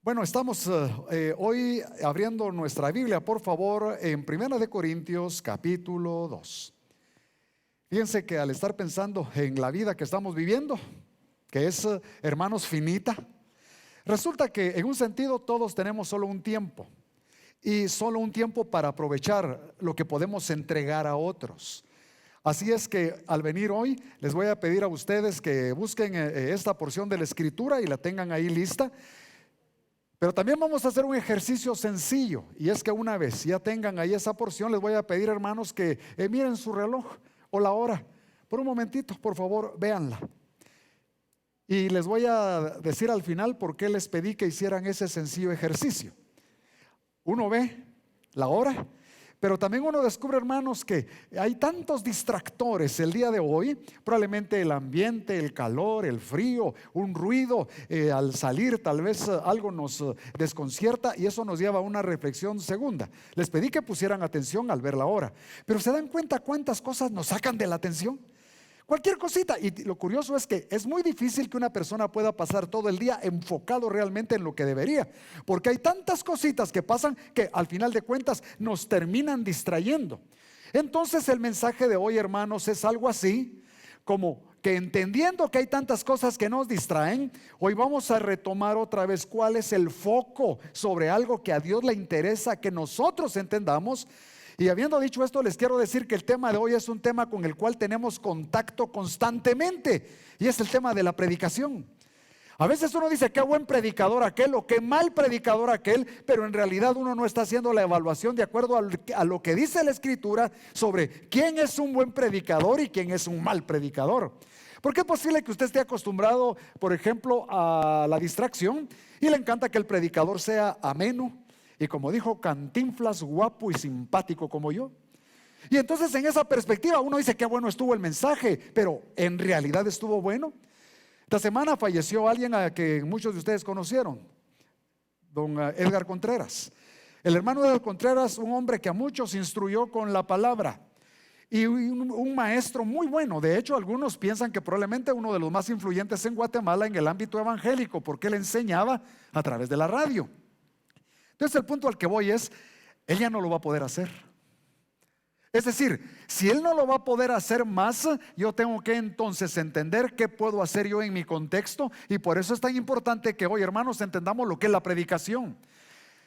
Bueno, estamos hoy abriendo nuestra Biblia, por favor, en Primera de Corintios, capítulo 2. Fíjense que al estar pensando en la vida que estamos viviendo, que es, hermanos, finita, resulta que en un sentido todos tenemos solo un tiempo y solo un tiempo para aprovechar lo que podemos entregar a otros. Así es que al venir hoy les voy a pedir a ustedes que busquen esta porción de la Escritura y la tengan ahí lista. Pero también vamos a hacer un ejercicio sencillo, y es que una vez ya tengan ahí esa porción, les voy a pedir, hermanos, que miren su reloj o la hora. Por un momentito, por favor, véanla. Y les voy a decir al final por qué les pedí que hicieran ese sencillo ejercicio. Uno ve la hora, pero también uno descubre, hermanos, que hay tantos distractores el día de hoy. Probablemente el ambiente, el calor, el frío, un ruido, al salir tal vez algo nos desconcierta, y eso nos lleva a una reflexión segunda. Les pedí que pusieran atención al ver la hora, pero ¿se dan cuenta cuántas cosas nos sacan de la atención? Cualquier cosita. Y lo curioso es que es muy difícil que una persona pueda pasar todo el día enfocado realmente en lo que debería, porque hay tantas cositas que pasan que al final de cuentas nos terminan distrayendo. Entonces el mensaje de hoy, hermanos, es algo así como que, entendiendo que hay tantas cosas que nos distraen, hoy vamos a retomar otra vez cuál es el foco sobre algo que a Dios le interesa que nosotros entendamos. Y habiendo dicho esto, les quiero decir que el tema de hoy es un tema con el cual tenemos contacto constantemente, y es el tema de la predicación. A veces uno dice qué buen predicador aquel o qué mal predicador aquel, pero en realidad uno no está haciendo la evaluación de acuerdo a lo que dice la Escritura sobre quién es un buen predicador y quién es un mal predicador. Porque es posible que usted esté acostumbrado, por ejemplo, a la distracción y le encanta que el predicador sea ameno y, como dijo Cantinflas, guapo y simpático como yo. Y entonces en esa perspectiva uno dice qué bueno estuvo el mensaje, pero ¿en realidad estuvo bueno? Esta semana falleció alguien a que muchos de ustedes conocieron, don Edgar Contreras. El hermano Edgar Contreras, un hombre que a muchos instruyó con la palabra y un maestro muy bueno. De hecho, algunos piensan que probablemente uno de los más influyentes en Guatemala en el ámbito evangélico, porque él enseñaba a través de la radio. Entonces el punto al que voy es, él ya no lo va a poder hacer. Es decir, si él no lo va a poder hacer más, yo tengo que entonces entender qué puedo hacer yo en mi contexto. Y por eso es tan importante que hoy, hermanos, entendamos lo que es la predicación.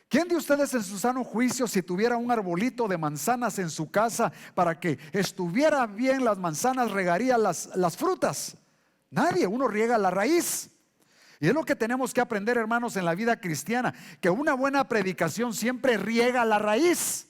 ¿Quién de ustedes en su sano juicio, si tuviera un arbolito de manzanas en su casa, para que estuviera bien las manzanas, regaría las frutas? Nadie. Uno riega la raíz. Y es lo que tenemos que aprender, hermanos, en la vida cristiana, que una buena predicación siempre riega la raíz.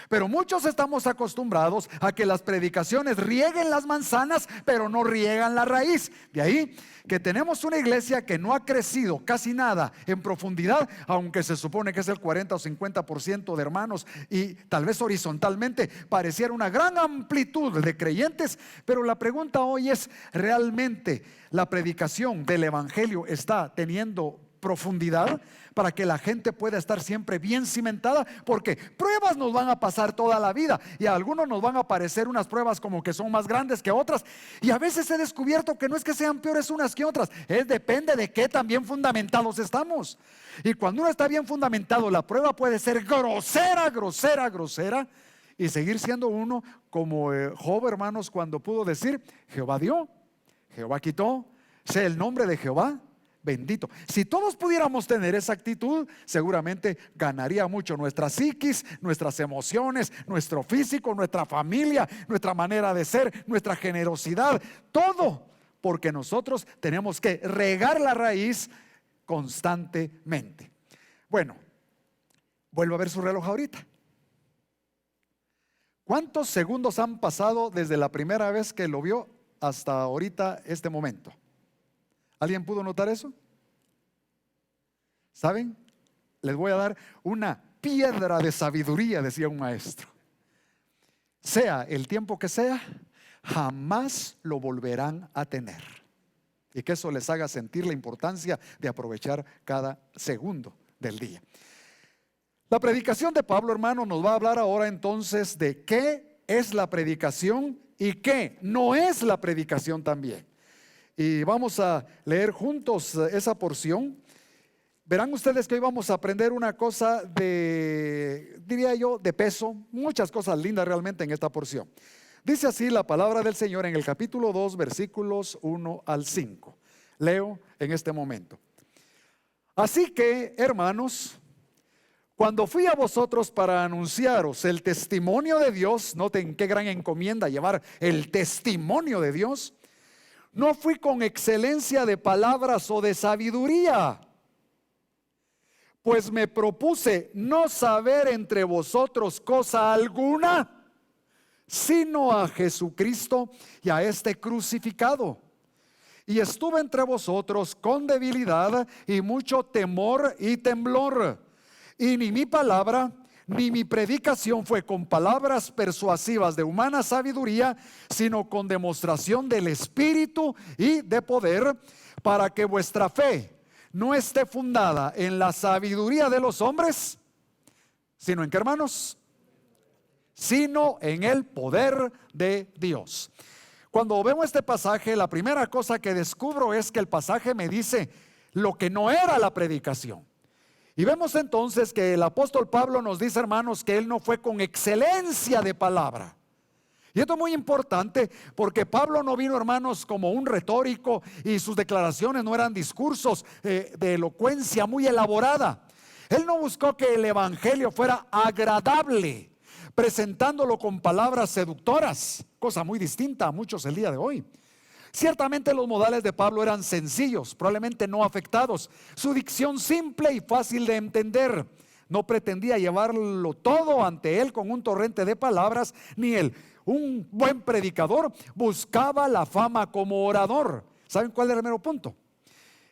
Pero muchos estamos acostumbrados a que las predicaciones rieguen las manzanas, pero no riegan la raíz. De ahí que tenemos una iglesia que no ha crecido casi nada en profundidad, aunque se supone que es el 40 o 50% de hermanos, y tal vez horizontalmente pareciera una gran amplitud de creyentes. Pero la pregunta hoy es, ¿realmente la predicación del evangelio está teniendo profundidad para que la gente pueda estar siempre bien cimentada? Porque pruebas nos van a pasar toda la vida, y a algunos nos van a parecer unas pruebas como que son más grandes que otras, y a veces he descubierto que no es que sean peores unas que otras, depende de qué tan bien fundamentados estamos. Y cuando uno está bien fundamentado, la prueba puede ser grosera, grosera, grosera, y seguir siendo uno como Job, hermanos, cuando pudo decir: Jehová dio, Jehová quitó, sea el nombre de Jehová bendito. Si todos pudiéramos tener esa actitud, seguramente ganaría mucho nuestra psiquis, nuestras emociones, nuestro físico, nuestra familia, nuestra manera de ser, nuestra generosidad, todo, porque nosotros tenemos que regar la raíz constantemente. Bueno, vuelvo a ver su reloj ahorita. ¿Cuántos segundos han pasado desde la primera vez que lo vio hasta ahorita, este momento? ¿Alguien pudo notar eso? ¿Saben? Les voy a dar una piedra de sabiduría, decía un maestro. Sea el tiempo que sea, jamás lo volverán a tener. Y que eso les haga sentir la importancia de aprovechar cada segundo del día. La predicación de Pablo, hermano, nos va a hablar ahora entonces de qué es la predicación y qué no es la predicación también. Y vamos a leer juntos esa porción. Verán ustedes que hoy vamos a aprender una cosa diría yo, de peso, muchas cosas lindas realmente en esta porción. Dice así la palabra del Señor en el capítulo 2, versículos 1 al 5. Leo en este momento. Así que, hermanos, cuando fui a vosotros para anunciaros el testimonio de Dios, noten qué gran encomienda llevar el testimonio de Dios, no fui con excelencia de palabras o de sabiduría, pues me propuse no saber entre vosotros cosa alguna, sino a Jesucristo y a este crucificado. Y estuve entre vosotros con debilidad y mucho temor y temblor. Y ni mi palabra ni mi predicación fue con palabras persuasivas de humana sabiduría, sino con demostración del Espíritu y de poder, para que vuestra fe no esté fundada en la sabiduría de los hombres, sino en qué, hermanos, sino en el poder de Dios. Cuando vemos este pasaje, la primera cosa que descubro es que el pasaje me dice lo que no era la predicación. Y vemos entonces que el apóstol Pablo nos dice, hermanos, que él no fue con excelencia de palabra. Y esto es muy importante porque Pablo no vino, hermanos, como un retórico, y sus declaraciones no eran discursos de elocuencia muy elaborada. Él no buscó que el evangelio fuera agradable, presentándolo con palabras seductoras, cosa muy distinta a muchos el día de hoy. Ciertamente los modales de Pablo eran sencillos, probablemente no afectados. Su dicción simple y fácil de entender. No pretendía llevarlo todo ante él con un torrente de palabras, ni él, un buen predicador, buscaba la fama como orador. ¿Saben cuál era el mero punto?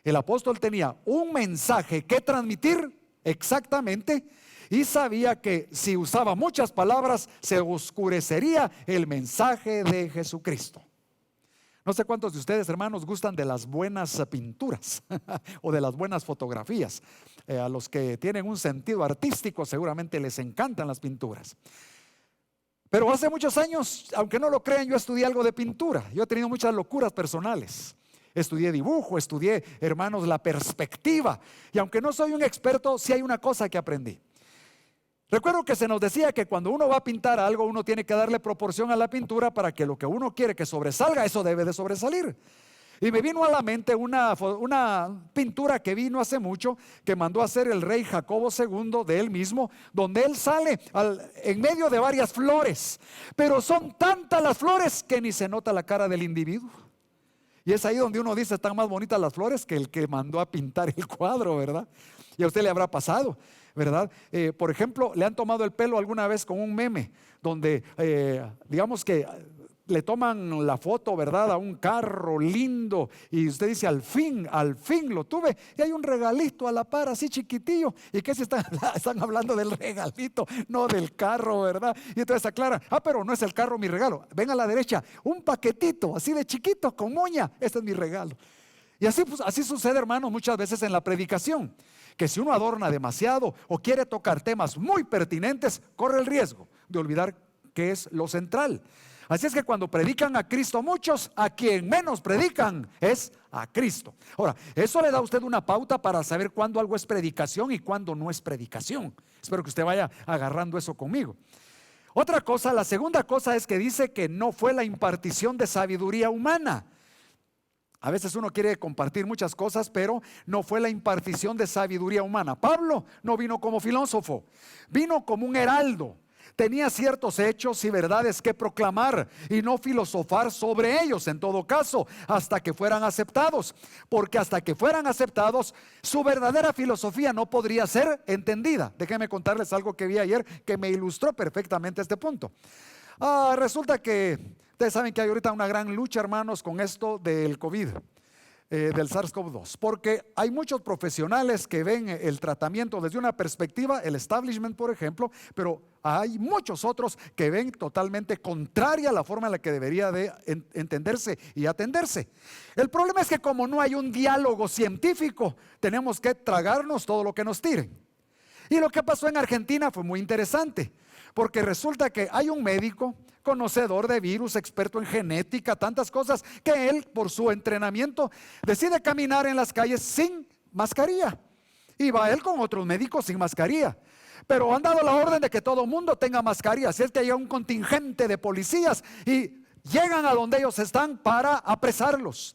El apóstol tenía un mensaje que transmitir exactamente, y sabía que si usaba muchas palabras se oscurecería el mensaje de Jesucristo. No sé cuántos de ustedes, hermanos, gustan de las buenas pinturas o de las buenas fotografías. A los que tienen un sentido artístico seguramente les encantan las pinturas. Pero hace muchos años, aunque no lo crean, yo estudié algo de pintura. Yo he tenido muchas locuras personales. Estudié dibujo, estudié, hermanos, la perspectiva. Y aunque no soy un experto, sí hay una cosa que aprendí. Recuerdo que se nos decía que cuando uno va a pintar algo, uno tiene que darle proporción a la pintura para que lo que uno quiere que sobresalga, eso debe de sobresalir. Y me vino a la mente una pintura que vino hace mucho, que mandó a hacer el rey Jacobo II de él mismo, donde él sale en medio de varias flores, pero son tantas las flores que ni se nota la cara del individuo. Y es ahí donde uno dice, están más bonitas las flores que el que mandó a pintar el cuadro, ¿verdad? Y a usted le habrá pasado, ¿verdad? Por ejemplo, le han tomado el pelo alguna vez con un meme donde digamos que le toman la foto, ¿verdad?, a un carro lindo, y usted dice, al fin lo tuve, y hay un regalito a la par, así chiquitillo. ¿Y qué se están hablando del regalito? No del carro, ¿verdad? Y entonces aclara, pero no es el carro mi regalo. Ven a la derecha, un paquetito así de chiquito con moña, este es mi regalo. Y así, pues, así sucede, hermano, muchas veces en la predicación, que si uno adorna demasiado o quiere tocar temas muy pertinentes, corre el riesgo de olvidar qué es lo central. Así es que cuando predican a Cristo muchos, a quien menos predican es a Cristo. Ahora, eso le da a usted una pauta para saber cuándo algo es predicación y cuándo no es predicación. Espero que usted vaya agarrando eso conmigo. Otra cosa, la segunda cosa es que dice que no fue la impartición de sabiduría humana. A veces uno quiere compartir muchas cosas, pero no fue la impartición de sabiduría humana. Pablo no vino como filósofo, vino como un heraldo. Tenía ciertos hechos y verdades que proclamar y no filosofar sobre ellos, en todo caso, hasta que fueran aceptados. Porque hasta que fueran aceptados, su verdadera filosofía no podría ser entendida. Déjenme contarles algo que vi ayer que me ilustró perfectamente este punto. Resulta que ustedes saben que hay ahorita una gran lucha, hermanos, con esto del COVID, del SARS-CoV-2, porque hay muchos profesionales que ven el tratamiento desde una perspectiva, el establishment, por ejemplo, pero hay muchos otros que ven totalmente contraria a la forma en la que debería de entenderse y atenderse. El problema es que como no hay un diálogo científico, tenemos que tragarnos todo lo que nos tiren. Y lo que pasó en Argentina fue muy interesante, porque resulta que hay un médico conocedor de virus, experto en genética, tantas cosas, que él por su entrenamiento decide caminar en las calles sin mascarilla. Y va él con otros médicos sin mascarilla. Pero han dado la orden de que todo el mundo tenga mascarilla. Así es que llega un contingente de policías y llegan a donde ellos están para apresarlos.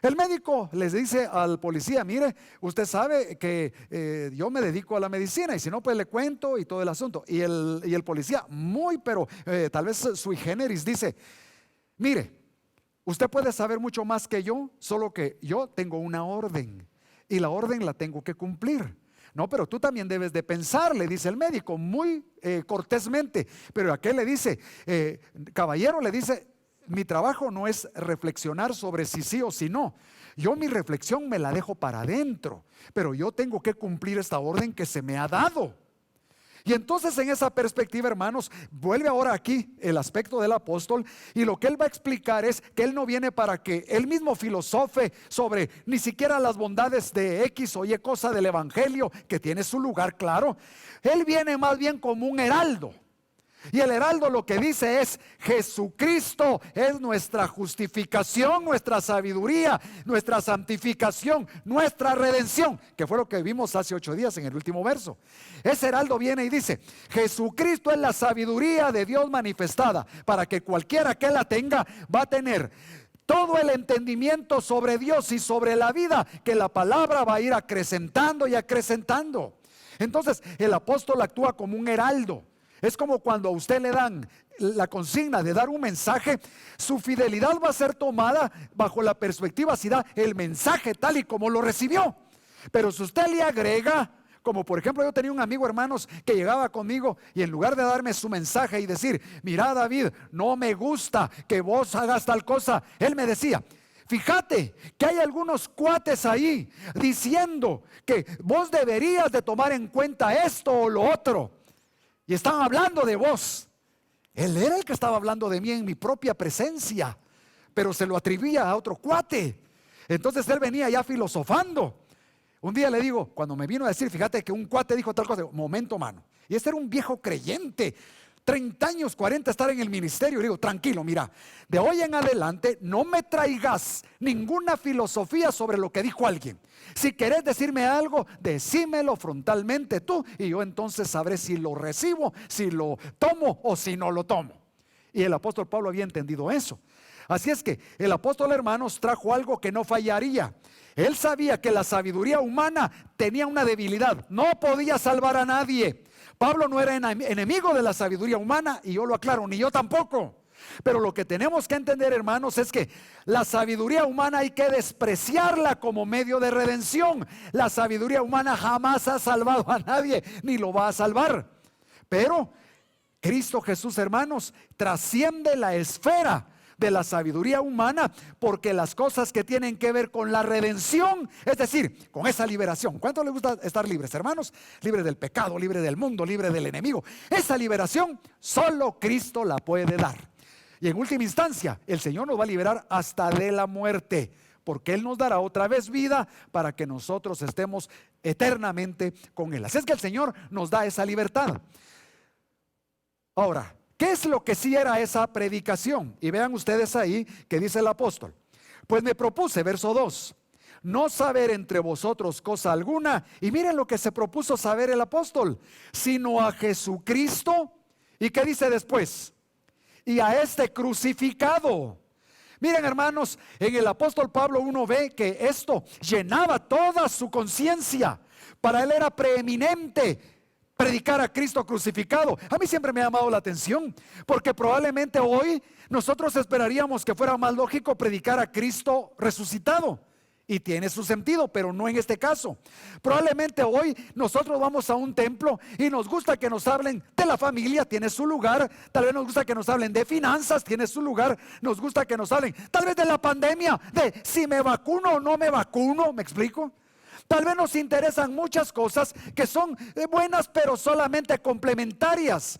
El médico les dice al policía: mire, usted sabe que yo me dedico a la medicina, y si no, pues le cuento y todo el asunto. Y el policía, tal vez sui generis, dice: mire, usted puede saber mucho más que yo, solo que yo tengo una orden y la orden la tengo que cumplir. No, pero tú también debes de pensar, le dice el médico muy cortésmente. Pero aquel le dice: caballero, le dice, mi trabajo no es reflexionar sobre si sí o si no. Yo mi reflexión me la dejo para adentro, pero yo tengo que cumplir esta orden que se me ha dado. Y entonces, en esa perspectiva, hermanos, vuelve ahora aquí el aspecto del apóstol, y lo que él va a explicar es que él no viene para que él mismo filosofe sobre ni siquiera las bondades de X o Y cosa del evangelio, que tiene su lugar, claro. Él viene más bien como un heraldo. Y el heraldo lo que dice es: Jesucristo es nuestra justificación, nuestra sabiduría, nuestra santificación, nuestra redención, que fue lo que vimos hace 8 días en el último verso. Ese heraldo viene y dice: Jesucristo es la sabiduría de Dios manifestada, para que cualquiera que la tenga va a tener todo el entendimiento sobre Dios y sobre la vida, que la palabra va a ir acrecentando y acrecentando. Entonces el apóstol actúa como un heraldo. Es como cuando a usted le dan la consigna de dar un mensaje, su fidelidad va a ser tomada bajo la perspectiva si da el mensaje tal y como lo recibió. Pero si usted le agrega, como por ejemplo yo tenía un amigo, hermanos, que llegaba conmigo y en lugar de darme su mensaje y decir: mira, David, no me gusta que vos hagas tal cosa, él me decía: fíjate que hay algunos cuates ahí diciendo que vos deberías de tomar en cuenta esto o lo otro. Y estaban hablando de vos. Él era el que estaba hablando de mí en mi propia presencia, pero se lo atribuía a otro cuate. Entonces él venía ya filosofando. Un día le digo, cuando me vino a decir: fíjate que un cuate dijo tal cosa, momento, mano. Y este era un viejo creyente, 30 años, 40, estar en el ministerio. Y digo: tranquilo, mira, de hoy en adelante no me traigas ninguna filosofía sobre lo que dijo alguien. Si querés decirme algo, decímelo frontalmente tú, y yo entonces sabré si lo recibo, si lo tomo o si no lo tomo. Y el apóstol Pablo había entendido eso. Así es que el apóstol, hermanos, trajo algo que no fallaría. Él sabía que la sabiduría humana tenía una debilidad, no podía salvar a nadie. Pablo no era enemigo de la sabiduría humana, y yo lo aclaro, ni yo tampoco. Pero lo que tenemos que entender, hermanos, es que la sabiduría humana hay que despreciarla como medio de redención. La sabiduría humana jamás ha salvado a nadie, ni lo va a salvar. Pero Cristo Jesús, hermanos, trasciende la esfera de la sabiduría humana, porque las cosas que tienen que ver con la redención, es decir, con esa liberación. ¿Cuánto les gusta estar libres, hermanos? Libres del pecado, libres del mundo, libres del enemigo. Esa liberación solo Cristo la puede dar. Y en última instancia, el Señor nos va a liberar hasta de la muerte, porque Él nos dará otra vez vida para que nosotros estemos eternamente con Él. Así es que el Señor nos da esa libertad. Ahora, ¿qué es lo que sí era esa predicación? Y vean ustedes ahí que dice el apóstol: pues me propuse, verso 2, no saber entre vosotros cosa alguna. Y miren lo que se propuso saber el apóstol: sino a Jesucristo. ¿Y qué dice después? Y a este crucificado. Miren, hermanos, en el apóstol Pablo uno ve que esto llenaba toda su conciencia. Para él era preeminente predicar a Cristo crucificado. A mí siempre me ha llamado la atención, porque probablemente hoy nosotros esperaríamos que fuera más lógico predicar a Cristo resucitado. Y tiene su sentido, pero no en este caso. Probablemente hoy nosotros vamos a un templo y nos gusta que nos hablen de la familia, tiene su lugar. Tal vez nos gusta que nos hablen de finanzas, tiene su lugar. Nos gusta que nos hablen tal vez de la pandemia, de si me vacuno o no me vacuno, ¿me explico? Tal vez nos interesan muchas cosas que son buenas, pero solamente complementarias,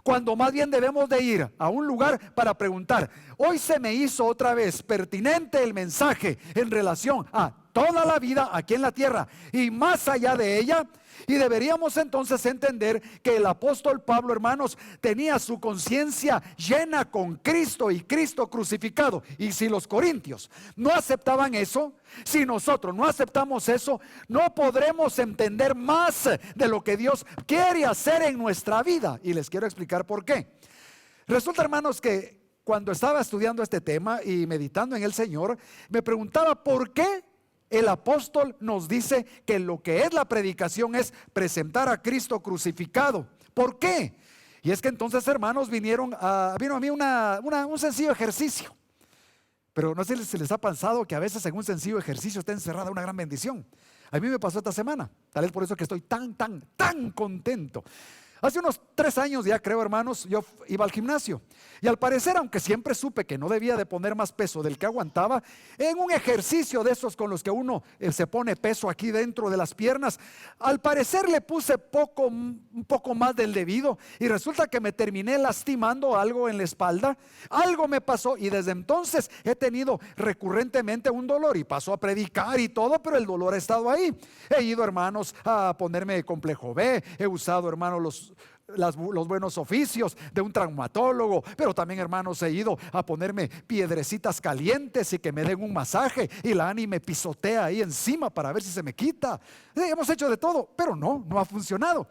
cuando más bien debemos de ir a un lugar para preguntar: hoy se me hizo otra vez pertinente el mensaje en relación a toda la vida aquí en la tierra y más allá de ella. Y deberíamos entonces entender que el apóstol Pablo, hermanos, tenía su conciencia llena con Cristo y Cristo crucificado. Y si los corintios no aceptaban eso, si nosotros no aceptamos eso, no podremos entender más de lo que Dios quiere hacer en nuestra vida. Y les quiero explicar por qué. Resulta, hermanos, que cuando estaba estudiando este tema y meditando en el Señor, me preguntaba por qué el apóstol nos dice que lo que es la predicación es presentar a Cristo crucificado. ¿Por qué? Y es que entonces, hermanos, vino a mí un sencillo ejercicio. Pero no sé si les ha pasado que a veces en un sencillo ejercicio está encerrada una gran bendición. A mí me pasó esta semana. Tal vez por eso que estoy tan contento. Hace unos 3 años ya creo, hermanos, yo iba al gimnasio. Y al parecer, aunque siempre supe que no debía de poner más peso del que aguantaba, en un ejercicio de esos con los que uno se pone peso aquí dentro de las piernas, al parecer le puse un poco más del debido. Y resulta que me terminé lastimando algo en la espalda. Algo me pasó y desde entonces he tenido recurrentemente un dolor. Y paso a predicar y todo, pero el dolor ha estado ahí. He ido, hermanos, a ponerme complejo B. He usado, hermanos, los buenos oficios de un traumatólogo, pero también, hermanos, he ido a ponerme piedrecitas calientes y que me den un masaje, y la Ani me pisotea ahí encima para ver si se me quita. Hemos hecho de todo, pero no ha funcionado.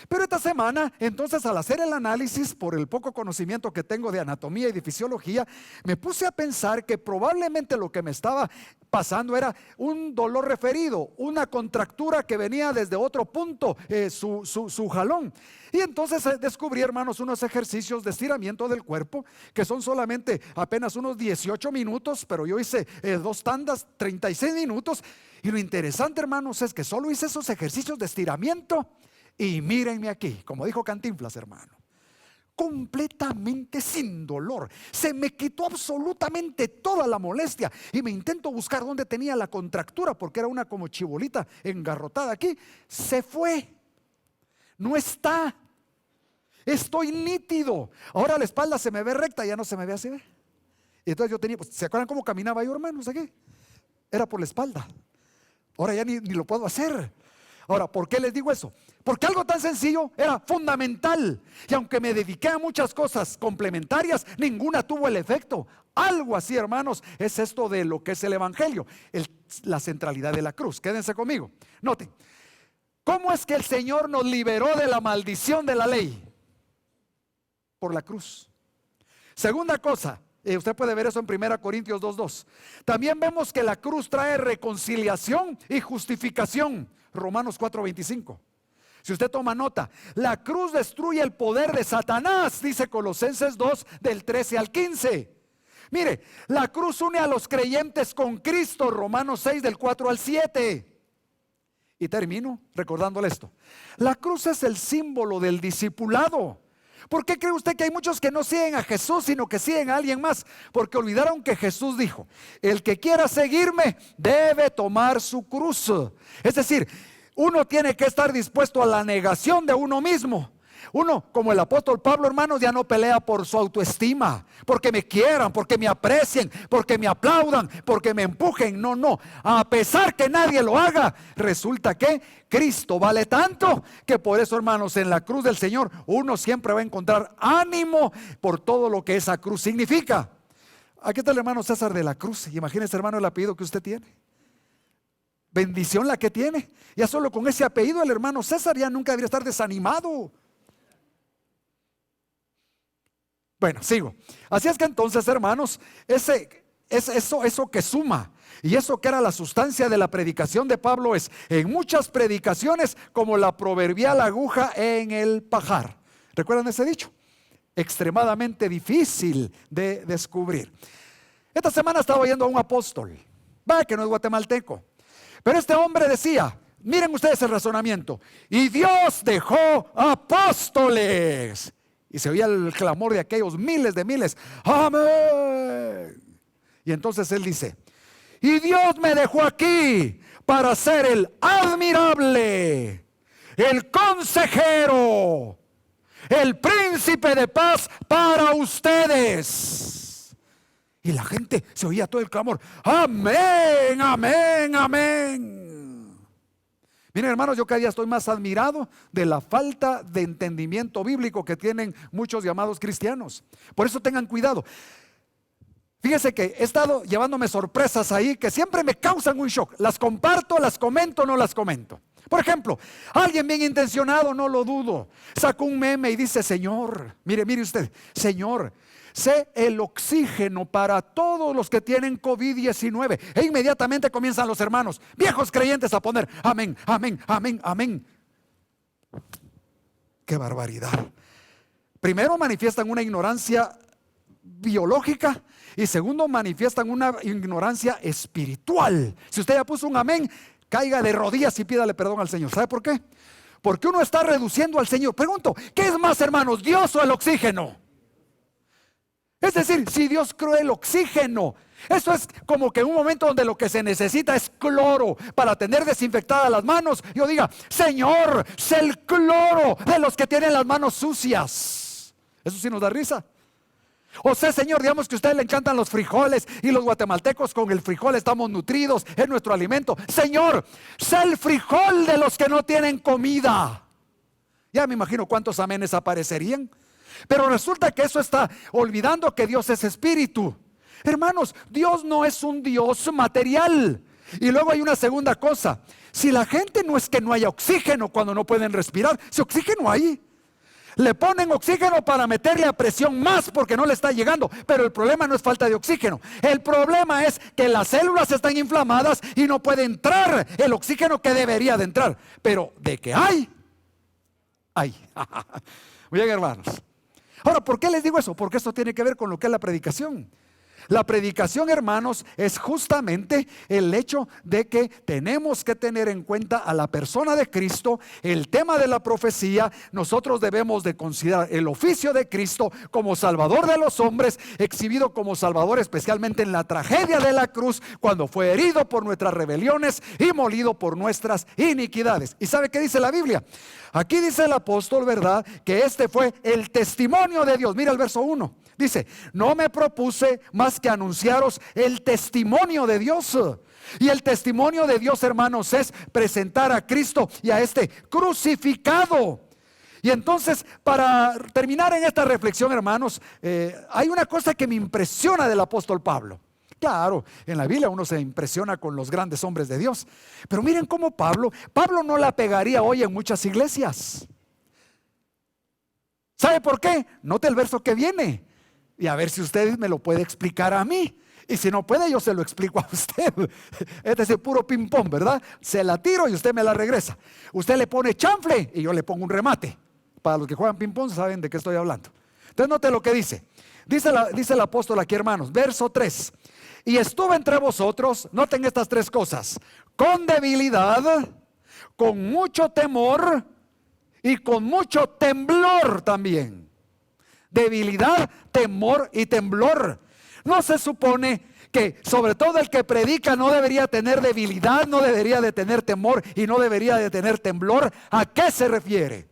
Pero esta semana, entonces, al hacer el análisis, por el poco conocimiento que tengo de anatomía y de fisiología, me puse a pensar que probablemente lo que me estaba pasando era un dolor referido, una contractura que venía desde otro punto, su jalón. Y entonces descubrí, hermanos, unos ejercicios de estiramiento del cuerpo que son solamente apenas unos 18 minutos, pero yo hice 2 tandas, 36 minutos. Y lo interesante, hermanos, es que solo hice esos ejercicios de estiramiento. Y mírenme aquí, como dijo Cantinflas, hermano, completamente sin dolor. Se me quitó absolutamente toda la molestia. Y me intento buscar dónde tenía la contractura, porque era una como chibolita engarrotada aquí. Se fue. No está. Estoy nítido. Ahora la espalda se me ve recta, ya no se me ve así. Y entonces yo tenía, ¿se acuerdan cómo caminaba yo, hermanos? Aquí era por la espalda. Ahora ya ni lo puedo hacer. Ahora, ¿por qué les digo eso? Porque algo tan sencillo era fundamental. Y aunque me dediqué a muchas cosas complementarias, ninguna tuvo el efecto. Algo así, hermanos, es esto de lo que es el evangelio, la centralidad de la cruz. Quédense conmigo. Noten, ¿cómo es que el Señor nos liberó de la maldición de la ley? Por la cruz. Segunda cosa, usted puede ver eso en 1 Corintios 2:2. También vemos que la cruz trae reconciliación y justificación. Romanos 4:25. Si usted toma nota, la cruz destruye el poder de Satanás, dice Colosenses 2 del 13 al 15. Mire, la cruz une a los creyentes con Cristo, Romanos 6 del 4 al 7. Y termino recordándole esto. La cruz es el símbolo del discipulado. ¿Por qué cree usted que hay muchos que no siguen a Jesús, sino que siguen a alguien más? Porque olvidaron que Jesús dijo: el que quiera seguirme debe tomar su cruz. Es decir, uno tiene que estar dispuesto a la negación de uno mismo. Uno, como el apóstol Pablo, hermanos, ya no pelea por su autoestima, porque me quieran, porque me aprecien, porque me aplaudan, porque me empujen. No, a pesar que nadie lo haga, resulta que Cristo vale tanto que por eso, hermanos, en la cruz del Señor uno siempre va a encontrar ánimo por todo lo que esa cruz significa. Aquí está el hermano César de la Cruz. Imagínese, hermano, el apellido que usted tiene. Bendición la que tiene. Ya solo con ese apellido el hermano César ya nunca debería estar desanimado. Bueno, sigo. Así es que entonces, hermanos, eso que suma, y eso que era la sustancia de la predicación de Pablo, es en muchas predicaciones como la proverbial aguja en el pajar. ¿Recuerdan ese dicho? Extremadamente difícil de descubrir. Esta semana estaba oyendo a un apóstol, vaya que no es guatemalteco, pero este hombre decía, miren ustedes el razonamiento: y Dios dejó apóstoles. Y se oía el clamor de aquellos miles de miles. ¡Amén! Y entonces él dice: y Dios me dejó aquí para ser el admirable, el consejero, el príncipe de paz para ustedes. Y la gente se oía todo el clamor: amén, amén, amén. amén. Miren, hermanos, yo cada día estoy más admirado de la falta de entendimiento bíblico que tienen muchos llamados cristianos. Por eso tengan cuidado. Fíjese que he estado llevándome sorpresas ahí que siempre me causan un shock. Las comparto, las comento, no las comento. Por ejemplo, alguien bien intencionado, no lo dudo, sacó un meme y dice: Señor, mire usted, Señor, sé el oxígeno para todos los que tienen COVID-19. E inmediatamente comienzan los hermanos viejos creyentes a poner amén, amén, amén, amén. ¡Qué barbaridad! Primero manifiestan una ignorancia biológica y segundo manifiestan una ignorancia espiritual. Si usted ya puso un amén, caiga de rodillas y pídale perdón al Señor. ¿Sabe por qué? Porque uno está reduciendo al Señor. Pregunto, ¿qué es más, hermanos, Dios o el oxígeno? Es decir, si Dios creó el oxígeno, eso es como que en un momento donde lo que se necesita es cloro para tener desinfectadas las manos, yo diga: Señor, sé el cloro de los que tienen las manos sucias. Eso sí nos da risa. O sea, Señor, digamos que a usted le encantan los frijoles y los guatemaltecos con el frijol estamos nutridos, es nuestro alimento. Señor, sé el frijol de los que no tienen comida. Ya me imagino cuántos amenes aparecerían. Pero resulta que eso está olvidando que Dios es espíritu. Hermanos, Dios no es un Dios material. Y luego hay una segunda cosa: si la gente no es que no haya oxígeno cuando no pueden respirar, si oxígeno hay, le ponen oxígeno para meterle a presión más porque no le está llegando. Pero el problema no es falta de oxígeno. El problema es que las células están inflamadas y no puede entrar el oxígeno que debería de entrar. Pero de que hay. Bien, hermanos. Ahora, ¿por qué les digo eso? Porque esto tiene que ver con lo que es la predicación. La predicación, hermanos, es justamente el hecho de que tenemos que tener en cuenta a la persona de Cristo. El tema de la profecía, nosotros debemos de considerar el oficio de Cristo como Salvador de los hombres, exhibido como Salvador especialmente en la tragedia de la cruz, cuando fue herido por nuestras rebeliones y molido por nuestras iniquidades. ¿Y sabe qué dice la Biblia? Aquí dice el apóstol, ¿verdad?, que este fue el testimonio de Dios. Mira el verso 1. Dice: no me propuse más que anunciaros el testimonio de Dios. Y el testimonio de Dios, hermanos, es presentar a Cristo y a este crucificado. Y entonces, para terminar en esta reflexión, hermanos, hay una cosa que me impresiona del apóstol Pablo. Claro, en la Biblia uno se impresiona con los grandes hombres de Dios. Pero miren cómo Pablo no la pegaría hoy en muchas iglesias. ¿Sabe por qué? Note el verso que viene. Y a ver si usted me lo puede explicar a mí. Y si no puede, yo se lo explico a usted. Este es el puro ping-pong, ¿verdad? Se la tiro y usted me la regresa. Usted le pone chanfle y yo le pongo un remate. Para los que juegan ping-pong saben de qué estoy hablando. Entonces note lo que dice. Dice el apóstol aquí, hermanos, verso 3. Y estuve entre vosotros, noten estas tres cosas: con debilidad, con mucho temor y con mucho temblor también. Debilidad, temor y temblor. No se supone que sobre todo el que predica no debería tener debilidad, no debería de tener temor y no debería de tener temblor. ¿A qué se refiere?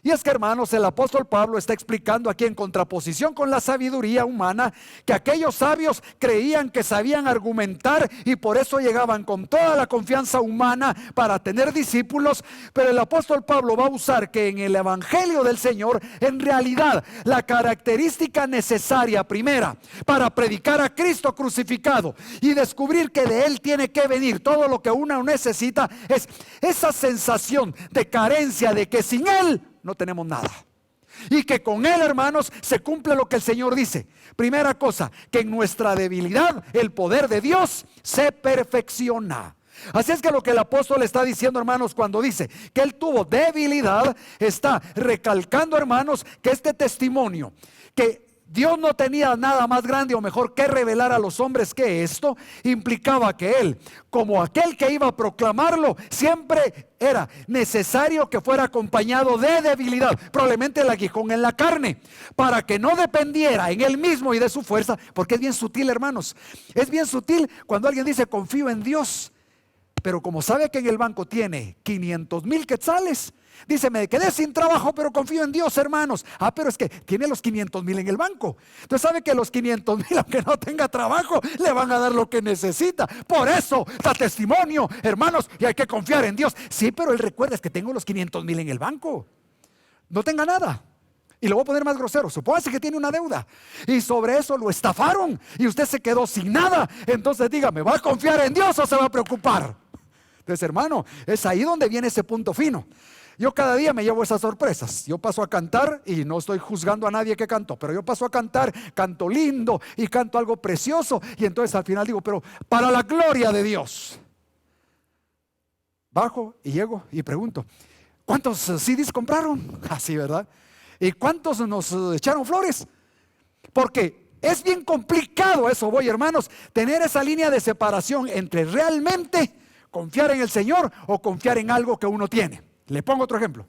Y es que, hermanos, el apóstol Pablo está explicando aquí, en contraposición con la sabiduría humana, que aquellos sabios creían que sabían argumentar y por eso llegaban con toda la confianza humana para tener discípulos. Pero el apóstol Pablo va a usar que en el evangelio del Señor, en realidad, la característica necesaria primera para predicar a Cristo crucificado y descubrir que de Él tiene que venir todo lo que uno necesita, es esa sensación de carencia, de que sin Él no tenemos nada. Y que con Él, hermanos, se cumple lo que el Señor dice. Primera cosa, que en nuestra debilidad el poder de Dios se perfecciona. Así es que lo que el apóstol está diciendo, hermanos, cuando dice que Él tuvo debilidad, está recalcando, hermanos, que este testimonio, que Dios no tenía nada más grande o mejor que revelar a los hombres que esto, implicaba que Él, como aquel que iba a proclamarlo, siempre era necesario que fuera acompañado de debilidad, probablemente el aguijón en la carne, para que no dependiera en Él mismo y de su fuerza. Porque es bien sutil, hermanos, es bien sutil cuando alguien dice confío en Dios. pero como sabe que en el banco tiene 500,000 quetzales, dice, me quedé sin trabajo, pero confío en Dios, hermanos. Pero es que tiene los 500,000 en el banco. Entonces sabe que los 500,000, aunque no tenga trabajo, le van a dar lo que necesita. Por eso da testimonio, hermanos, y hay que confiar en Dios. Sí, pero él recuerda, es que tengo los 500,000 en el banco. No tenga nada. Y lo voy a poner más grosero, supóngase que tiene una deuda y sobre eso lo estafaron y usted se quedó sin nada. Entonces dígame, ¿va a confiar en Dios o se va a preocupar? Entonces, hermano, es ahí donde viene ese punto fino. Yo cada día me llevo esas sorpresas. Yo paso a cantar y no estoy juzgando a nadie que cantó, pero yo paso a cantar, canto lindo y canto algo precioso, y entonces al final digo, pero para la gloria de Dios. Bajo y llego y pregunto, ¿cuántos CDs compraron? Así, ¿verdad? ¿Y cuántos nos echaron flores? Porque es bien complicado, eso voy, hermanos, tener esa línea de separación entre realmente confiar en el Señor o confiar en algo que uno tiene. Le pongo otro ejemplo.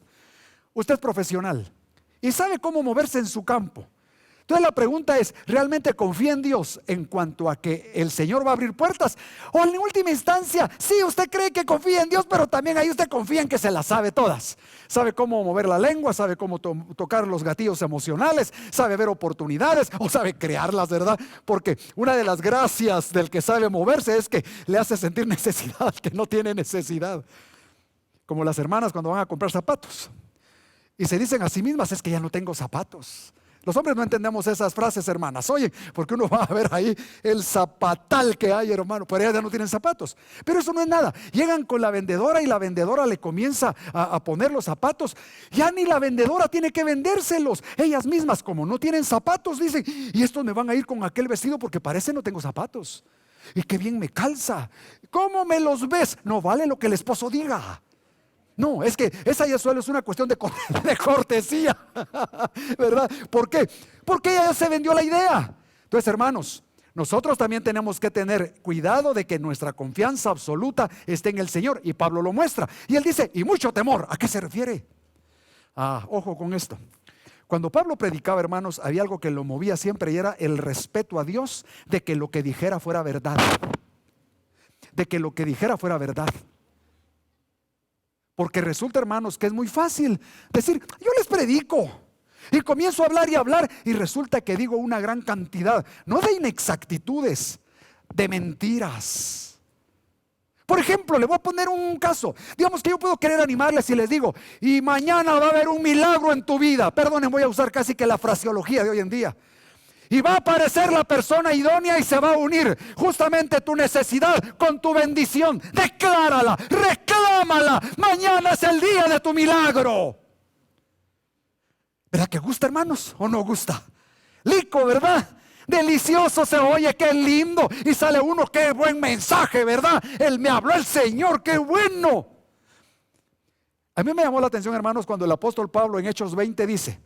Usted es profesional y sabe cómo moverse en su campo. Entonces la pregunta es, ¿realmente confía en Dios en cuanto a que el Señor va a abrir puertas? O en última instancia, sí, usted cree que confía en Dios, pero también ahí usted confía en que se las sabe todas. Sabe cómo mover la lengua, sabe cómo tocar los gatillos emocionales, sabe ver oportunidades o sabe crearlas, ¿verdad? Porque una de las gracias del que sabe moverse es que le hace sentir necesidad al que no tiene necesidad. Como las hermanas cuando van a comprar zapatos y se dicen a sí mismas, es que ya no tengo zapatos. Los hombres no entendemos esas frases, hermanas. Oye, porque uno va a ver ahí el zapatal que hay, hermano. Pero ellas ya no tienen zapatos. Pero eso no es nada. Llegan con la vendedora y la vendedora le comienza a poner los zapatos. Ya ni la vendedora tiene que vendérselos. Ellas mismas, como no tienen zapatos, dicen, y estos me van a ir con aquel vestido porque parece no tengo zapatos. Y qué bien me calza. ¿Cómo me los ves? No vale lo que el esposo diga. No, es que esa ya solo es una cuestión de cortesía, ¿verdad? ¿Por qué? Porque ella ya se vendió la idea. Entonces, hermanos, nosotros también tenemos que tener cuidado de que nuestra confianza absoluta esté en el Señor. Y Pablo lo muestra. Y él dice, y mucho temor. ¿A qué se refiere? Ojo con esto. Cuando Pablo predicaba, hermanos, había algo que lo movía siempre y era el respeto a Dios de que lo que dijera fuera verdad. De que lo que dijera fuera verdad. Porque resulta, hermanos, que es muy fácil decir, yo les predico y comienzo a hablar y resulta que digo una gran cantidad, no de inexactitudes, de mentiras. Por ejemplo, le voy a poner un caso. Digamos que yo puedo querer animarles y les digo, y mañana va a haber un milagro en tu vida. Perdonen, voy a usar casi que la fraseología de hoy en día. Y va a aparecer la persona idónea y se va a unir justamente tu necesidad con tu bendición. Declárala, reclámala. Mañana es el día de tu milagro. ¿Verdad que gusta, hermanos? ¿O no gusta? Lico, ¿verdad? Delicioso se oye, qué lindo. Y sale uno, qué buen mensaje, ¿verdad? Él me habló el Señor, qué bueno. A mí me llamó la atención, hermanos, cuando el apóstol Pablo en Hechos 20 dice,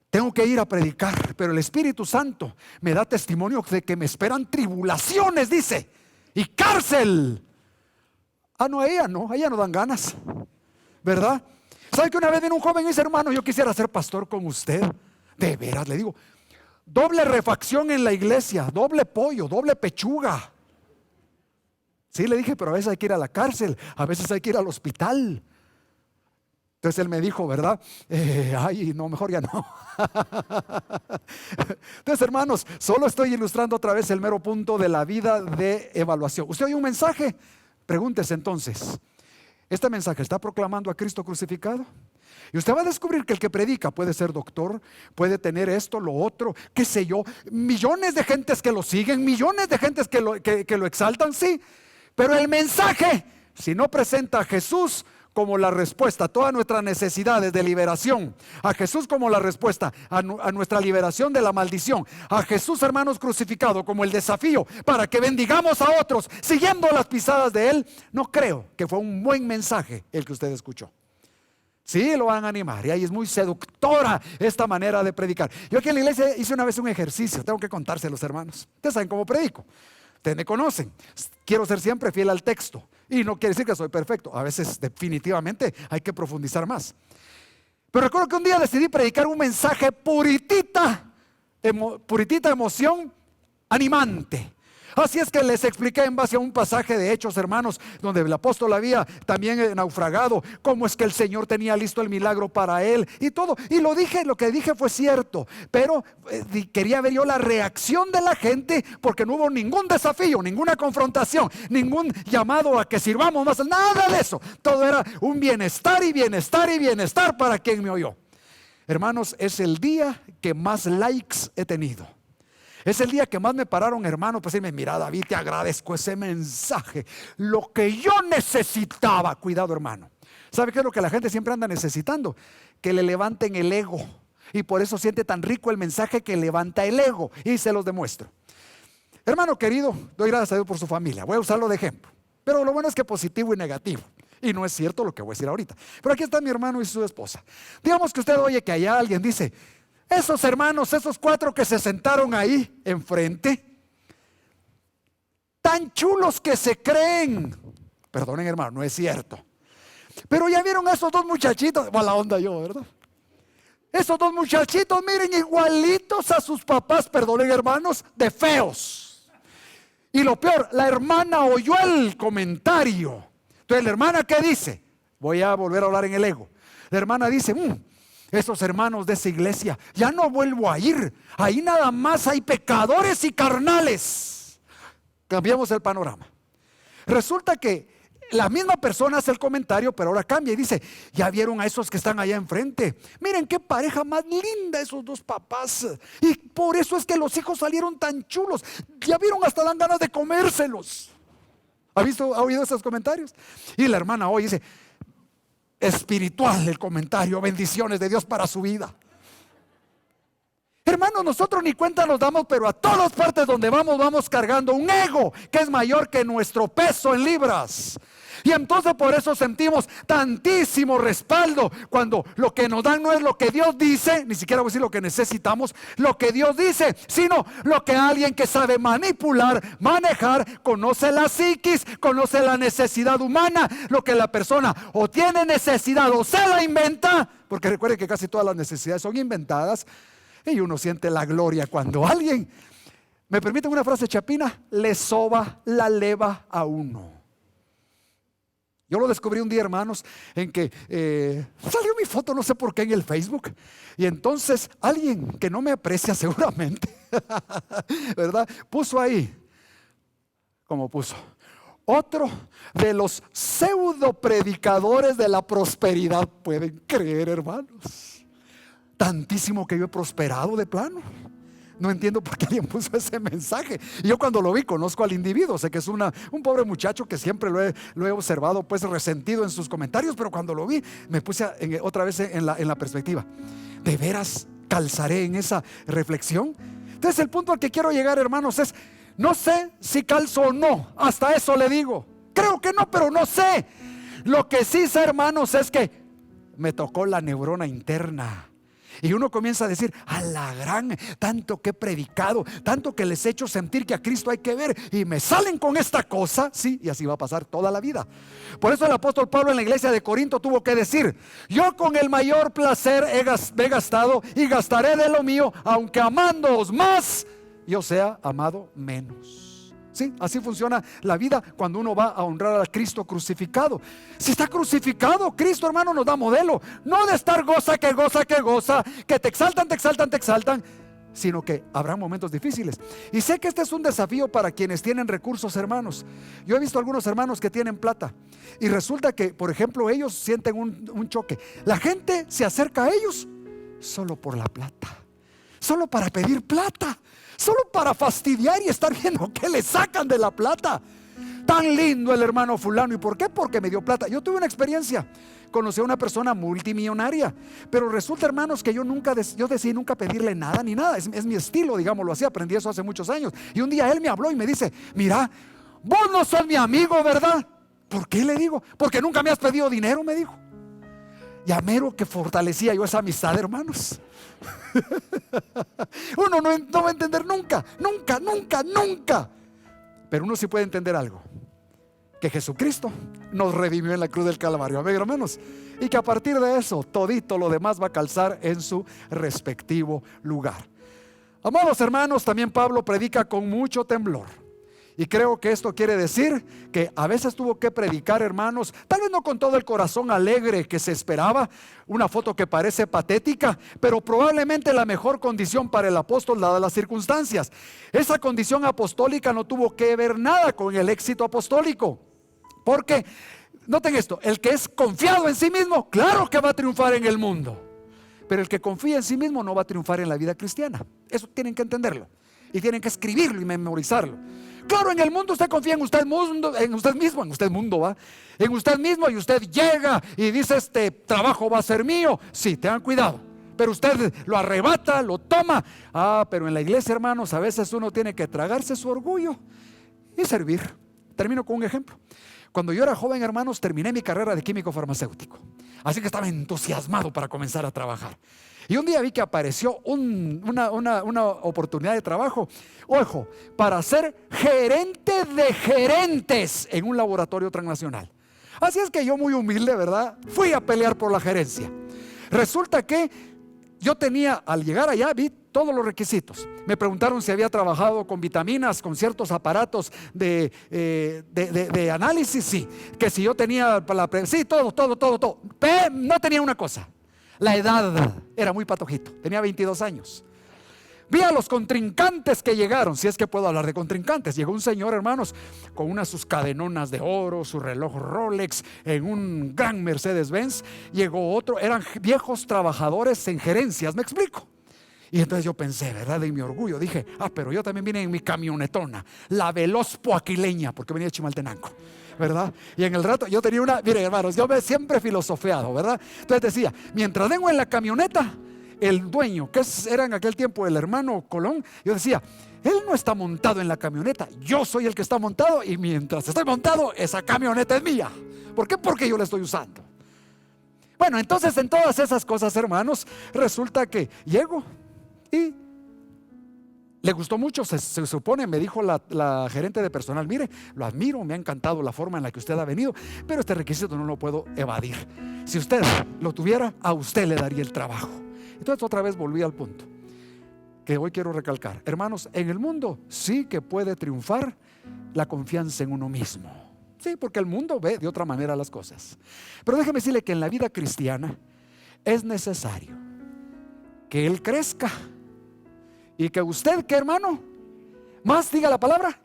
tengo que ir a predicar, pero el Espíritu Santo me da testimonio de que me esperan tribulaciones, dice, y cárcel. No, a ella no dan ganas, ¿verdad? ¿Sabe que una vez vino un joven y dice, hermano, yo quisiera ser pastor con usted? De veras, le digo, doble refacción en la iglesia, doble pollo, doble pechuga. Sí, le dije, pero a veces hay que ir a la cárcel, a veces hay que ir al hospital. Entonces él me dijo, ¿verdad? No, mejor ya no. Entonces, hermanos, solo estoy ilustrando otra vez el mero punto de la vida de evaluación. ¿Usted oye un mensaje? Pregúntese entonces, ¿este mensaje está proclamando a Cristo crucificado? Y usted va a descubrir que el que predica puede ser doctor, puede tener esto, lo otro, qué sé yo, millones de gentes que lo siguen, millones de gentes que lo exaltan, sí. Pero el mensaje, si no presenta a Jesús como la respuesta a todas nuestras necesidades de liberación, a Jesús como la respuesta a nuestra liberación de la maldición, a Jesús, hermanos, crucificado como el desafío para que bendigamos a otros siguiendo las pisadas de Él, no creo que fue un buen mensaje el que usted escuchó. Sí, lo van a animar y ahí es muy seductora esta manera de predicar. Yo aquí en la iglesia hice una vez un ejercicio, tengo que contárselos, hermanos. Ustedes saben cómo predico, ustedes me conocen, quiero ser siempre fiel al texto. Y no quiere decir que soy perfecto. A veces definitivamente hay que profundizar más. Pero recuerdo que un día decidí predicar un mensaje puritita emoción animante. Así es que les expliqué en base a un pasaje de Hechos, hermanos, donde el apóstol había también naufragado, cómo es que el Señor tenía listo el milagro para él y todo. Y lo que dije fue cierto, pero quería ver yo la reacción de la gente, porque no hubo ningún desafío, ninguna confrontación, ningún llamado a que sirvamos más, nada de eso. Todo era un bienestar y bienestar y bienestar para quien me oyó. Hermanos, es el día que más likes he tenido. Es el día que más me pararon, hermano, pues decirme: mira, David, te agradezco ese mensaje, lo que yo necesitaba. Cuidado, hermano. ¿Sabe qué es lo que la gente siempre anda necesitando? Que le levanten el ego. Y por eso siente tan rico el mensaje que levanta el ego. Y se los demuestro. Hermano querido, doy gracias a Dios por su familia. Voy a usarlo de ejemplo. Pero lo bueno es que positivo y negativo. Y no es cierto lo que voy a decir ahorita. Pero aquí está mi hermano y su esposa. Digamos que usted oye que allá alguien dice: esos hermanos, esos 4 que se sentaron ahí enfrente, tan chulos que se creen. Perdonen, hermano, no es cierto. Pero ya vieron a esos 2 muchachitos, mala onda yo, ¿verdad? Esos 2 muchachitos, miren, igualitos a sus papás, perdonen, hermanos, de feos. Y lo peor, la hermana oyó el comentario. Entonces la hermana, ¿qué dice? Voy a volver a hablar en el ego. La hermana dice: esos hermanos de esa iglesia, ya no vuelvo a ir. Ahí nada más hay pecadores y carnales. Cambiamos el panorama. Resulta que la misma persona hace el comentario, pero ahora cambia y dice: ya vieron a esos que están allá enfrente. Miren qué pareja más linda esos 2 papás. Y por eso es que los hijos salieron tan chulos. Ya vieron, hasta dan ganas de comérselos. ¿Ha oído esos comentarios? Y la hermana hoy dice: espiritual el comentario, bendiciones de Dios para su vida. Hermanos, nosotros ni cuenta nos damos, pero a todas partes donde vamos cargando un ego que es mayor que nuestro peso en libras. Y entonces por eso sentimos tantísimo respaldo, cuando lo que nos dan no es lo que Dios dice, ni siquiera voy a decir lo que necesitamos, lo que Dios dice, sino lo que alguien que sabe manipular, manejar, conoce la psiquis, conoce la necesidad humana, lo que la persona o tiene necesidad o se la inventa, porque recuerden que casi todas las necesidades son inventadas. Y uno siente la gloria cuando alguien, me permiten una frase chapina, le soba la leva a uno. Yo lo descubrí un día, hermanos, en que salió mi foto, no sé por qué, en el Facebook. Y entonces alguien que no me aprecia seguramente, ¿verdad? Puso ahí, como puso: otro de los pseudo predicadores de la prosperidad. ¿Pueden creer, hermanos? Tantísimo que yo he prosperado de plano. No entiendo por qué alguien puso ese mensaje. Y yo cuando lo vi, conozco al individuo, sé que es un pobre muchacho que siempre lo he observado pues resentido en sus comentarios, pero cuando lo vi me puse otra vez en la perspectiva. ¿De veras calzaré en esa reflexión? Entonces el punto al que quiero llegar, hermanos, es: no sé si calzo o no. Hasta eso le digo. Creo que no, pero no sé. Lo que sí sé, hermanos, es que me tocó la neurona interna. Y uno comienza a decir: a la gran, tanto que he predicado, tanto que les he hecho sentir que a Cristo hay que ver, y me salen con esta cosa. Sí, y así va a pasar toda la vida. Por eso el apóstol Pablo en la iglesia de Corinto tuvo que decir: yo con el mayor placer he gastado y gastaré de lo mío, aunque amándoos más, yo sea amado menos. Sí, así funciona la vida cuando uno va a honrar a Cristo crucificado. Si está crucificado, Cristo, hermano, nos da modelo. No de estar goza, que te exaltan, sino que habrá momentos difíciles. Y sé que este es un desafío para quienes tienen recursos, hermanos. Yo he visto algunos hermanos que tienen plata y resulta que, por ejemplo, ellos sienten un choque. La gente se acerca a ellos solo por la plata, solo para pedir plata, solo para fastidiar y estar viendo qué le sacan de la plata. Tan lindo el hermano fulano. ¿Y por qué? Porque me dio plata. Yo tuve una experiencia. Conocí a una persona multimillonaria, pero resulta, hermanos, que yo decidí nunca pedirle nada ni nada. Es mi estilo, digámoslo así. Aprendí eso hace muchos años. Y un día él me habló y me dice: mira, vos no sos mi amigo, ¿verdad? ¿Por qué? Le digo: porque nunca me has pedido dinero, me dijo. Ya mero que fortalecía yo esa amistad, hermanos. Uno no va a entender nunca. Pero uno sí puede entender algo: que Jesucristo nos redimió en la cruz del Calvario, amén, hermanos. Y que a partir de eso, todito lo demás va a calzar en su respectivo lugar. Amados hermanos, también Pablo predica con mucho temblor. Y creo que esto quiere decir que a veces tuvo que predicar, hermanos, tal vez no con todo el corazón alegre que se esperaba, una foto que parece patética, pero probablemente la mejor condición para el apóstol dadas las circunstancias. Esa condición apostólica no tuvo que ver nada con el éxito apostólico, porque, noten esto, el que es confiado en sí mismo, claro que va a triunfar en el mundo, pero el que confía en sí mismo no va a triunfar en la vida cristiana. Eso tienen que entenderlo y tienen que escribirlo y memorizarlo. Claro, en el mundo usted confía en usted mismo, en usted mismo, y usted llega y dice: este trabajo va a ser mío. Sí, tengan cuidado, pero usted lo arrebata, lo toma. Pero en la iglesia, hermanos, a veces uno tiene que tragarse su orgullo y servir. Termino con un ejemplo. Cuando yo era joven, hermanos, terminé mi carrera de químico farmacéutico, así que estaba entusiasmado para comenzar a trabajar. Y un día vi que apareció una oportunidad de trabajo, ojo, para ser gerente de gerentes en un laboratorio transnacional. Así es que yo, muy humilde, ¿verdad?, fui a pelear por la gerencia. Resulta que yo tenía, al llegar allá, vi todos los requisitos. Me preguntaron si había trabajado con vitaminas, con ciertos aparatos de análisis, sí. Que si yo tenía, sí, todo. Pero no tenía una cosa: la edad. Era muy patojito, tenía 22 años. Vi a los contrincantes que llegaron, si es que puedo hablar de contrincantes. Llegó un señor, hermanos, con sus cadenonas de oro, su reloj Rolex, en un gran Mercedes-Benz. Llegó otro, eran viejos trabajadores en gerencias, ¿me explico? Y entonces yo pensé, ¿verdad?, en mi orgullo, dije: pero yo también vine en mi camionetona, la Veloz Poaquileña, porque venía de Chimaltenango, ¿verdad? Y en el rato yo tenía miren, hermanos, yo me siempre filosofeado, ¿verdad? Entonces decía, mientras vengo en la camioneta, el dueño, que era en aquel tiempo el hermano Colón, yo decía: él no está montado en la camioneta, yo soy el que está montado, y mientras estoy montado, esa camioneta es mía. ¿Por qué? Porque yo la estoy usando. Bueno, entonces en todas esas cosas, hermanos, resulta que llego y le gustó mucho, se supone, me dijo la gerente de personal: mire, lo admiro, me ha encantado la forma en la que usted ha venido, pero este requisito no lo puedo evadir. Si usted lo tuviera, a usted le daría el trabajo. Entonces otra vez volví al punto que hoy quiero recalcar. Hermanos, en el mundo sí que puede triunfar la confianza en uno mismo. Sí, porque el mundo ve de otra manera las cosas. Pero déjeme decirle que en la vida cristiana es necesario que Él crezca y que usted, ¿qué, hermano? Más diga la palabra,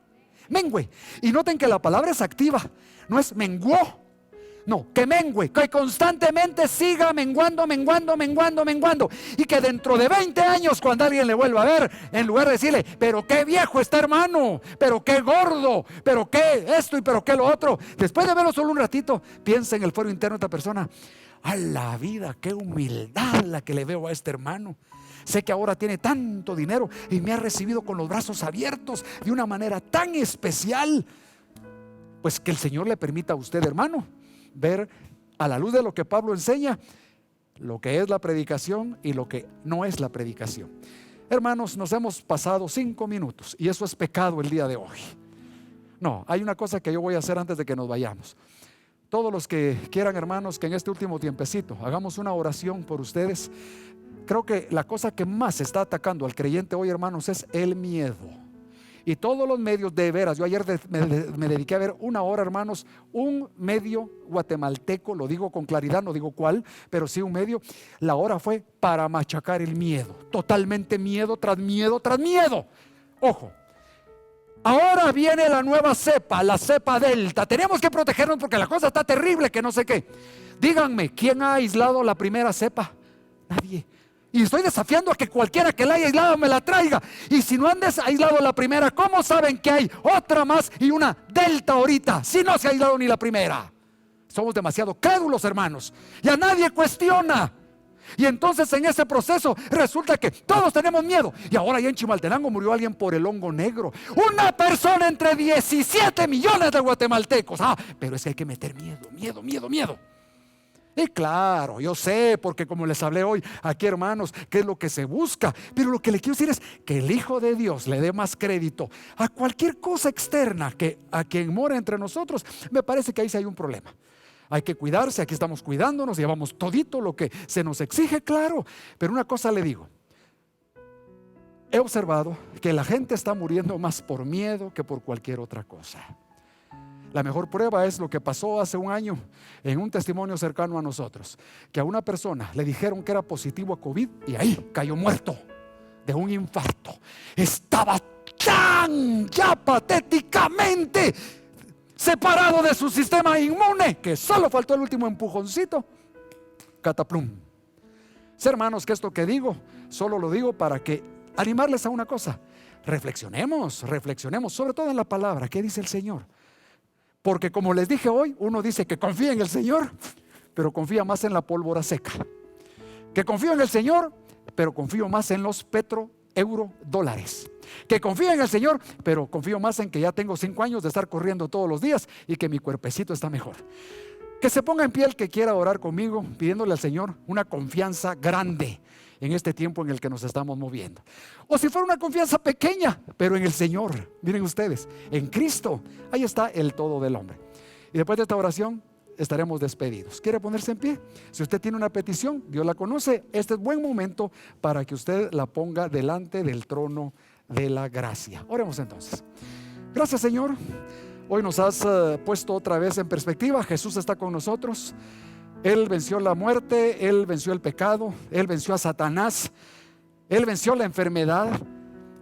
mengüe. Y noten que la palabra es activa, no es menguó. No, que mengüe, que constantemente siga menguando. Y que dentro de 20 años, cuando alguien le vuelva a ver, en lugar de decirle: pero qué viejo está, hermano, pero qué gordo, pero qué esto y pero qué lo otro, después de verlo solo un ratito, piensa en el fuero interno de esta persona: a la vida, qué humildad la que le veo a este hermano. Sé que ahora tiene tanto dinero y me ha recibido con los brazos abiertos de una manera tan especial. Pues que el Señor le permita a usted, hermano, ver a la luz de lo que Pablo enseña, lo que es la predicación y lo que no es la predicación. Hermanos, nos hemos pasado 5 minutos y eso es pecado el día de hoy. No, hay una cosa que yo voy a hacer antes de que nos vayamos. Todos los que quieran, hermanos, que en este último tiempecito hagamos una oración por ustedes. Creo que la cosa que más está atacando al creyente hoy, hermanos, es el miedo. Y todos los medios, de veras, yo ayer me dediqué a ver 1 hora, hermanos, un medio guatemalteco, lo digo con claridad, no digo cuál, pero sí un medio. La hora fue para machacar el miedo, totalmente miedo tras miedo tras miedo. Ojo, ahora viene la nueva cepa, la cepa delta. Tenemos que protegernos porque la cosa está terrible, que no sé qué. Díganme, ¿quién ha aislado la primera cepa? Nadie. Y estoy desafiando a que cualquiera que la haya aislado me la traiga. Y si no han aislado la primera, ¿cómo saben que hay otra más y una delta ahorita? Si no se ha aislado ni la primera. Somos demasiado crédulos, hermanos, y a nadie cuestiona. Y entonces en ese proceso resulta que todos tenemos miedo. Y ahora ya en Chimaltenango murió alguien por el hongo negro. Una persona entre 17 millones de guatemaltecos. Pero es que hay que meter miedo. Y claro, yo sé, porque como les hablé hoy aquí, hermanos, qué es lo que se busca. Pero lo que le quiero decir es que el Hijo de Dios le dé más crédito a cualquier cosa externa que a quien mora entre nosotros. Me parece que ahí sí hay un problema. Hay que cuidarse, aquí estamos cuidándonos, llevamos todito lo que se nos exige, claro. Pero una cosa le digo: he observado que la gente está muriendo más por miedo que por cualquier otra cosa. La mejor prueba es lo que pasó hace un año en un testimonio cercano a nosotros, que a una persona le dijeron que era positivo a COVID y ahí cayó muerto de un infarto. Estaba tan ya patéticamente separado de su sistema inmune que solo faltó el último empujoncito. Cataplum. Hermanos, que esto que digo, solo lo digo para que animarles a una cosa. Reflexionemos, sobre todo en la palabra. ¿Qué dice el Señor? Porque como les dije hoy, uno dice que confía en el Señor, pero confía más en la pólvora seca. Que confío en el Señor, pero confío más en los petro, euro, dólares. Que confío en el Señor, pero confío más en que ya tengo 5 años de estar corriendo todos los días y que mi cuerpecito está mejor. Que se ponga en pie el que quiera orar conmigo, pidiéndole al Señor una confianza grande en este tiempo en el que nos estamos moviendo. O si fuera una confianza pequeña, pero en el Señor. Miren ustedes, en Cristo, ahí está el todo del hombre. Y después de esta oración estaremos despedidos. ¿Quiere ponerse en pie? Si usted tiene una petición, Dios la conoce, este es buen momento para que usted la ponga delante del trono de la gracia. Oremos entonces. Gracias, Señor. Hoy nos has puesto otra vez en perspectiva. Jesús está con nosotros. Él venció la muerte, Él venció el pecado, Él venció a Satanás, Él venció la enfermedad.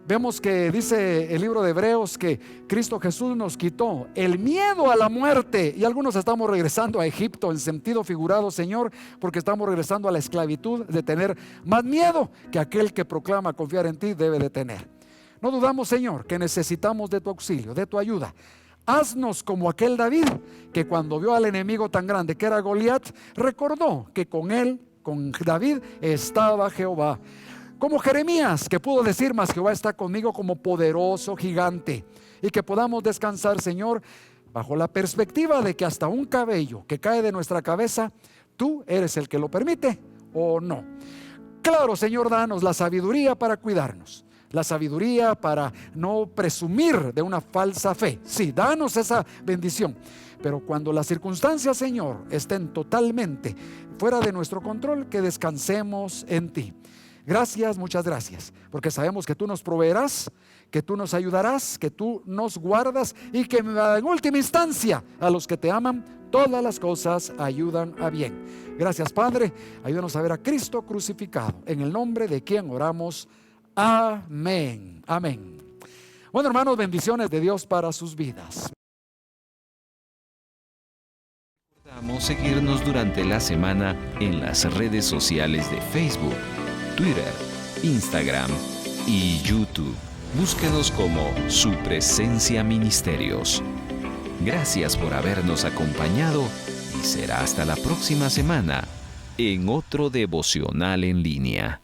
Vemos que dice el libro de Hebreos que Cristo Jesús nos quitó el miedo a la muerte. Y algunos estamos regresando a Egipto en sentido figurado, Señor, porque estamos regresando a la esclavitud de tener más miedo que aquel que proclama confiar en ti debe de tener. No dudamos, Señor, que necesitamos de tu auxilio, de tu ayuda. Haznos como aquel David, que cuando vio al enemigo tan grande que era Goliat, recordó que con él, con David, estaba Jehová. Como Jeremías, que pudo decir: mas Jehová está conmigo como poderoso gigante. Y que podamos descansar, Señor, bajo la perspectiva de que hasta un cabello que cae de nuestra cabeza, tú eres el que lo permite o no. Claro, Señor, danos la sabiduría para cuidarnos, la sabiduría para no presumir de una falsa fe. Sí, danos esa bendición. Pero cuando las circunstancias, Señor, estén totalmente fuera de nuestro control, que descansemos en ti. Gracias, muchas gracias, porque sabemos que tú nos proveerás, que tú nos ayudarás, que tú nos guardas y que en última instancia a los que te aman todas las cosas ayudan a bien. Gracias, Padre. Ayúdanos a ver a Cristo crucificado, en el nombre de quien oramos. Amén, amén. Bueno, hermanos, bendiciones de Dios para sus vidas. Recordamos seguirnos durante la semana en las redes sociales de Facebook, Twitter, Instagram y YouTube. Búsquenos como Su Presencia Ministerios. Gracias por habernos acompañado y será hasta la próxima semana en otro devocional en línea.